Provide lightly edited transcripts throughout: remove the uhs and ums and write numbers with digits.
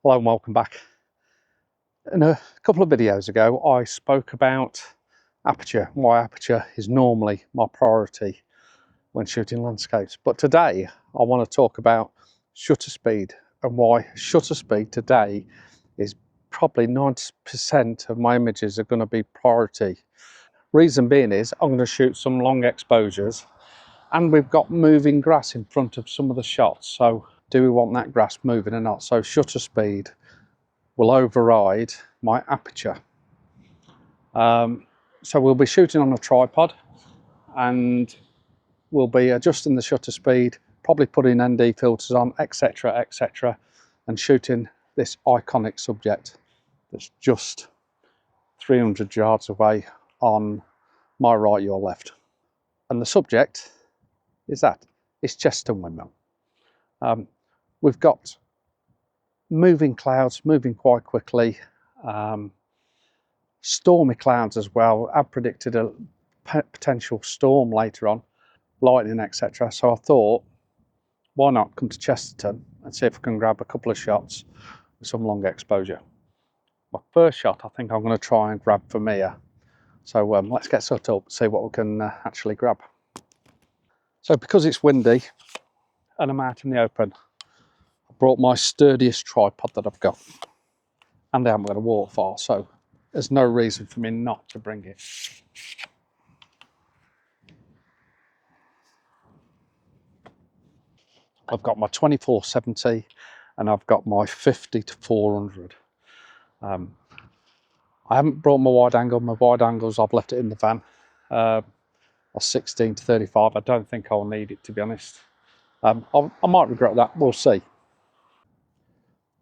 Hello and welcome back. In a couple of videos ago I spoke about aperture, why aperture is normally my priority when shooting landscapes, but today I want to talk about shutter speed and why shutter speed today is probably 90% of my images are going to be priority. Reason being is I'm going to shoot some long exposures and we've got moving grass in front of some of the shots, so do we want that grass moving or not? So shutter speed will override my aperture. So we'll be shooting on a tripod and we'll be adjusting the shutter speed, probably putting ND filters on, etc, etc, and shooting this iconic subject that's just 300 yards away on my right, your left. And the subject is it's Chesterton Windmill. We've got moving clouds moving quite quickly, stormy clouds as well. I've predicted a potential storm later on, lightning, etc. So I thought, why not come to Chesterton and see if I can grab a couple of shots with some long exposure. My first shot I think I'm going to try and grab from here. So let's get set up, see what we can actually grab. So because it's windy and I'm out in the open, I brought my sturdiest tripod that I've got, and I haven't got a waterfall, so there's no reason for me not to bring it. I've got my 24-70 and I've got my 50-400. I haven't brought my wide angle. My wide angles, I've left it in the van. A 16-35. I don't think I'll need it, to be honest. I might regret that. We'll see.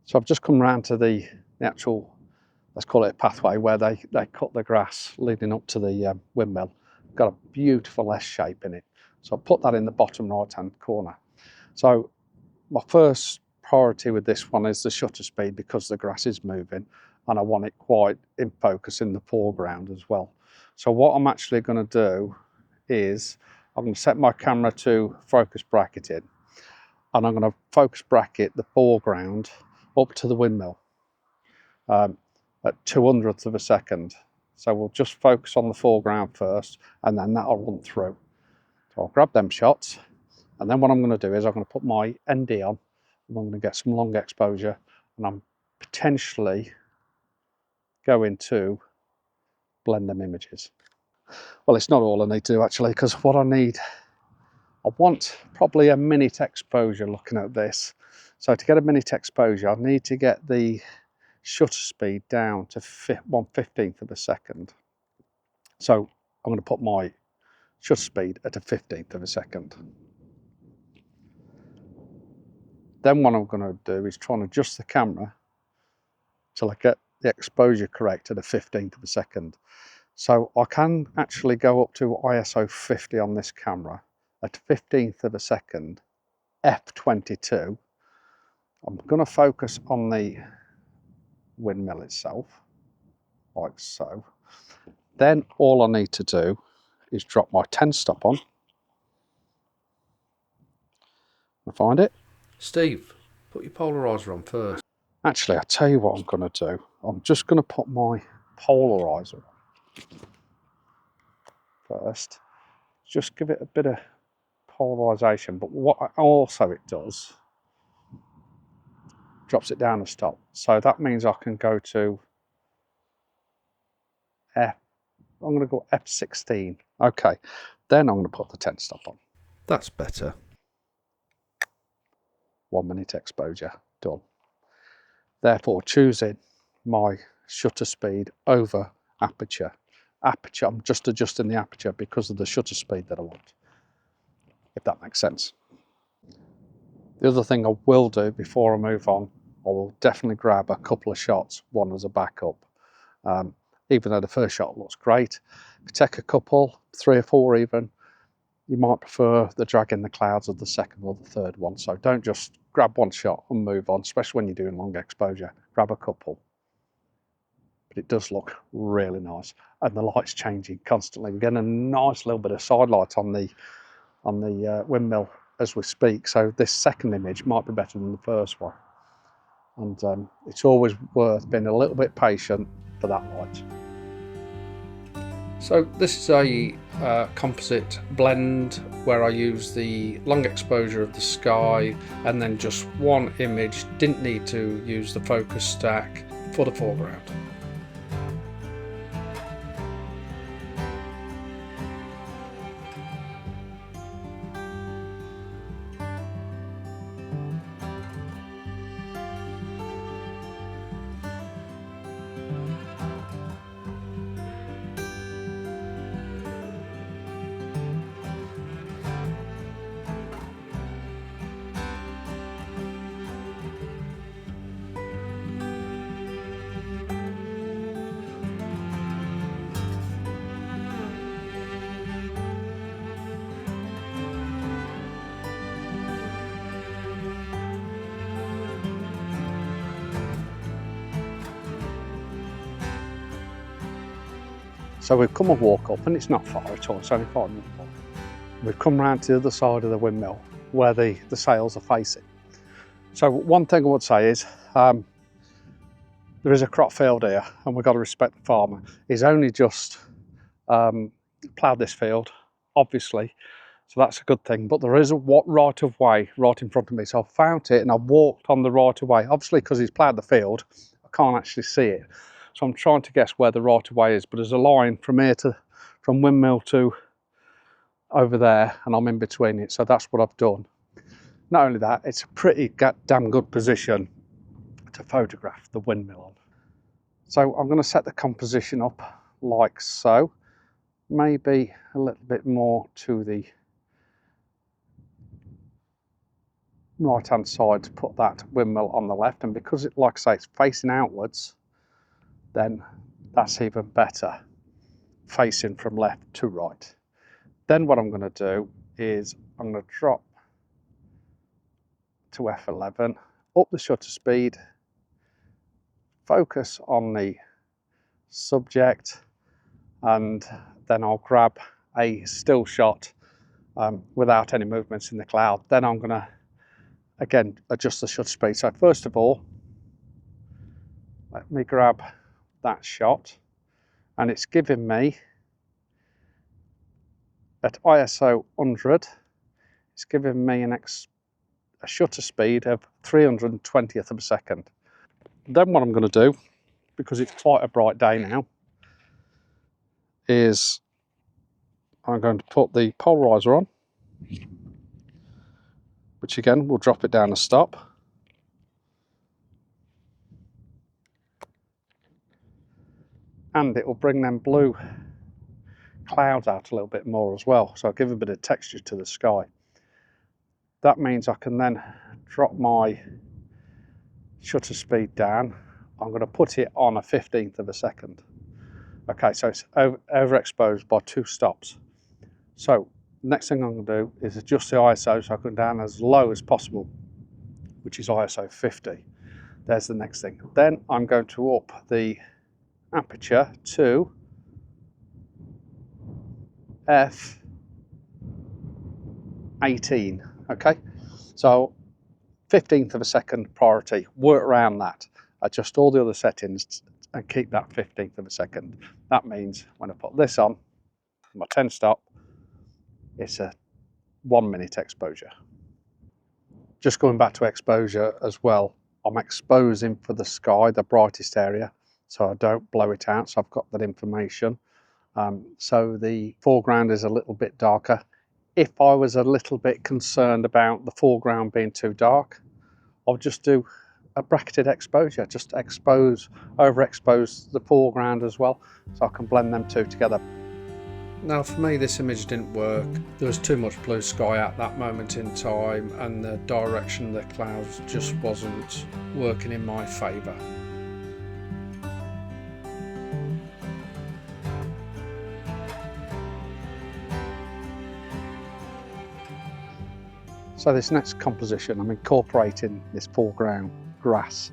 So I've just come round to the actual, let's call it a pathway, where they cut the grass leading up to the windmill. Got a beautiful S shape in it. So I'll put that in the bottom right hand corner. So my first priority with this one is the shutter speed, because the grass is moving and I want it quite in focus in the foreground as well. So what I'm actually going to do is I'm going to set my camera to focus bracketing, and I'm going to focus bracket the foreground up to the windmill at 200ths of a second. So we'll just focus on the foreground first and then that'll run through. So I'll grab them shots, and then what I'm going to do is I'm going to put my ND on and I'm going to get some long exposure, and I'm potentially going to blend them images. Well, it's not all I need to do actually, because what I want probably a minute exposure looking at this. So to get a minute exposure, I need to get the shutter speed down to 1/15th of a second. So I'm going to put my shutter speed at a 15th of a second. Then what I'm going to do is try and adjust the camera till I get the exposure correct at a 15th of a second. So I can actually go up to ISO 50 on this camera at 15th of a second, f22. I'm going to focus on the windmill itself, like so. Then all I need to do is drop my 10 stop on. I find it. Steve, put your polarizer on first. Actually, I'll tell you what I'm going to do. I'm just going to put my polarizer on first. Just give it a bit of polarization, but what also it does, drops it down a stop. So that means I can go to I'm going to go f16. Okay, then I'm going to put the 10 stop on. That's better. 1 minute exposure, done. Therefore, choosing my shutter speed over aperture. Aperture, I'm just adjusting the aperture because of the shutter speed that I want, if that makes sense. The other thing I will do before I move on, I will definitely grab a couple of shots, one as a backup. Even though the first shot looks great, take a couple, 3 or 4 even. You might prefer the drag in the clouds of the second or the third one. So don't just grab one shot and move on, especially when you're doing long exposure. Grab a couple. But it does look really nice, and the light's changing constantly. We're getting a nice little bit of side light on the windmill as we speak. So this second image might be better than the first one. and it's always worth being a little bit patient for that light. So this is a composite blend where I use the long exposure of the sky and then just one image. Didn't need to use the focus stack for the foreground. So we've come a walk up, and it's not far at all, it's only 5 minutes walk. We've come round to the other side of the windmill where the sails are facing. So one thing I would say is there is a crop field here, and we've got to respect the farmer. He's only just ploughed this field, obviously, so that's a good thing. But there is a right of way right in front of me, so I found it and I walked on the right of way. Obviously, because he's ploughed the field, I can't actually see it. So I'm trying to guess where the right of way is, but there's a line from windmill to over there, and I'm in between it, so that's what I've done. Not only that, it's a pretty damn good position to photograph the windmill on. So I'm going to set the composition up like so, maybe a little bit more to the right hand side to put that windmill on the left, and because it, like I say, it's facing outwards, then that's even better, facing from left to right. Then what I'm going to do is I'm going to drop to f11, up the shutter speed, focus on the subject, and then I'll grab a still shot without any movements in the cloud. Then I'm going to again adjust the shutter speed. So first of all, let me grab that shot, and it's giving me at ISO 100, it's giving me a shutter speed of 320th of a second. Then what I'm going to do, because it's quite a bright day now, is I'm going to put the polarizer on, which again will drop it down a stop. And it will bring them blue clouds out a little bit more as well, so I'll give a bit of texture to the sky. That means I can then drop my shutter speed down. I'm going to put it on a 15th of a second. Okay, so it's overexposed by 2 stops. So next thing I'm going to do is adjust the ISO so I can down as low as possible, which is ISO 50. There's the next thing. Then I'm going to up the aperture to f18. Okay, so 15th of a second priority, work around that, adjust all the other settings and keep that 15th of a second. That means when I put this on, my 10 stop, it's a 1 minute exposure. Just going back to exposure as well, I'm exposing for the sky, the brightest area, so I don't blow it out, so I've got that information. So the foreground is a little bit darker. If I was a little bit concerned about the foreground being too dark, I'll just do a bracketed exposure, just overexpose the foreground as well, so I can blend them two together. Now for me this image didn't work. There was too much blue sky at that moment in time, and the direction of the clouds just wasn't working in my favour. So this next composition, I'm incorporating this foreground grass.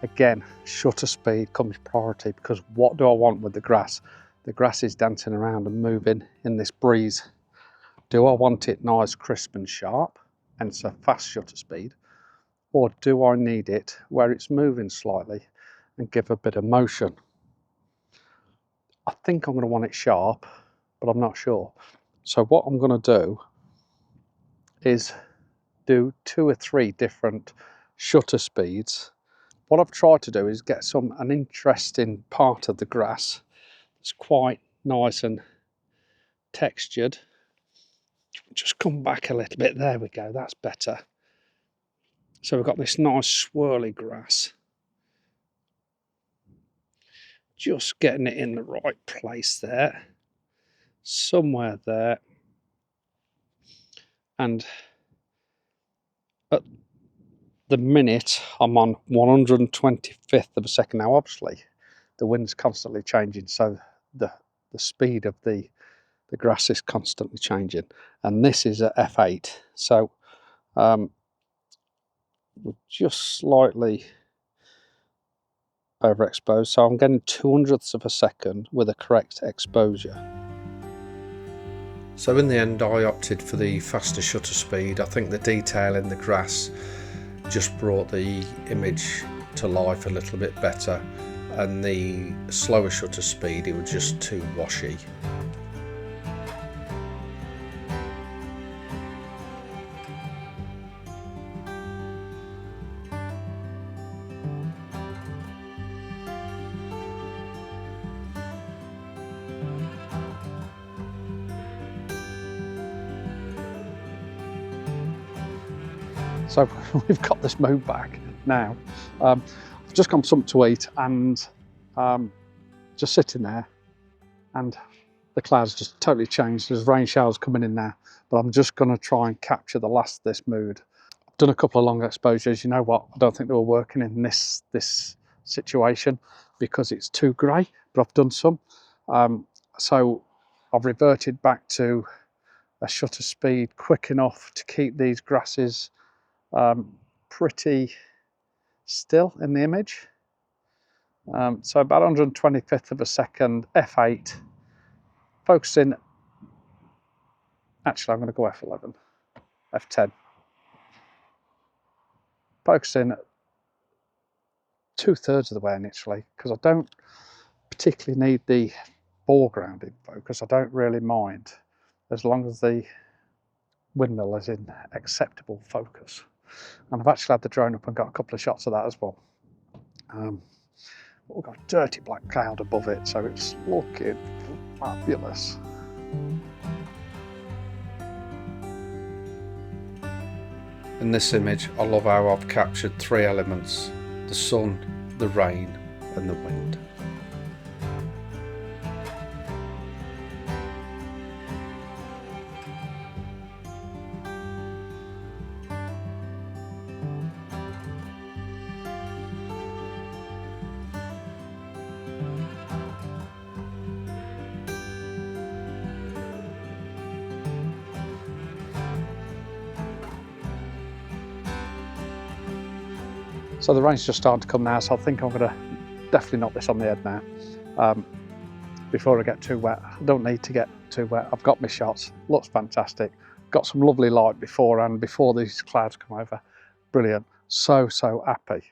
Again, shutter speed comes priority, because what do I want with the grass? The grass is dancing around and moving in this breeze. Do I want it nice, crisp and sharp, and it's a fast shutter speed? or do I need it where it's moving slightly and give a bit of motion? I think I'm going to want it sharp, but I'm not sure. So what I'm going to do is do 2 or 3 different shutter speeds. What I've tried to do is get an interesting part of the grass that's quite nice and textured. Just come back a little bit, there we go, that's better. So we've got this nice swirly grass. Just getting it in the right place there, somewhere there. And at the minute I'm on 125th of a second. Now obviously the wind's constantly changing, so the speed of the grass is constantly changing, and this is at f8, so we're just slightly overexposed, so I'm getting 200ths of a second with a correct exposure. So in the end I opted for the faster shutter speed. I think the detail in the grass just brought the image to life a little bit better, and the slower shutter speed, it was just too washy. So we've got this moon back now. I've just gone something to eat and just sitting there, and the clouds just totally changed. There's rain showers coming in now, but I'm just going to try and capture the last of this mood. I've done a couple of long exposures. You know what? I don't think they were working in this situation because it's too grey, but I've done some. So I've reverted back to a shutter speed quick enough to keep these grasses pretty still in the image. So about 125th of a second, f8, focusing, actually I'm going to go f11, f10, focusing 2/3 of the way initially, because I don't particularly need the foreground in focus. I don't really mind as long as the windmill is in acceptable focus. And I've actually had the drone up and got a couple of shots of that as well. We've got a dirty black cloud above it, so it's looking fabulous. In this image, I love how I've captured 3 elements: the sun, the rain and the wind. So the rain's just starting to come now, so I think I'm going to definitely knock this on the head now before I get too wet. I don't need to get too wet. I've got my shots. Looks fantastic. Got some lovely light beforehand, before these clouds come over. Brilliant. So happy.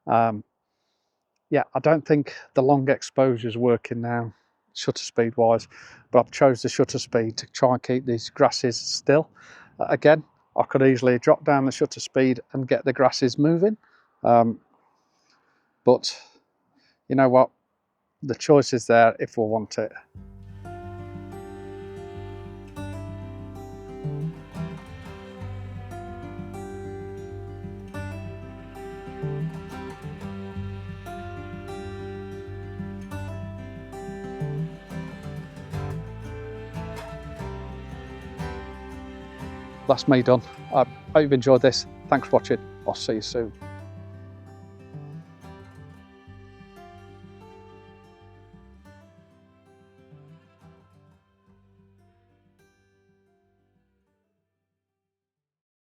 Yeah, I don't think the long exposure's working now, shutter speed wise, but I've chose the shutter speed to try and keep these grasses still. Again, I could easily drop down the shutter speed and get the grasses moving. But you know what, the choice is there if we want it. That's me done. I hope you've enjoyed this. Thanks for watching. I'll see you soon.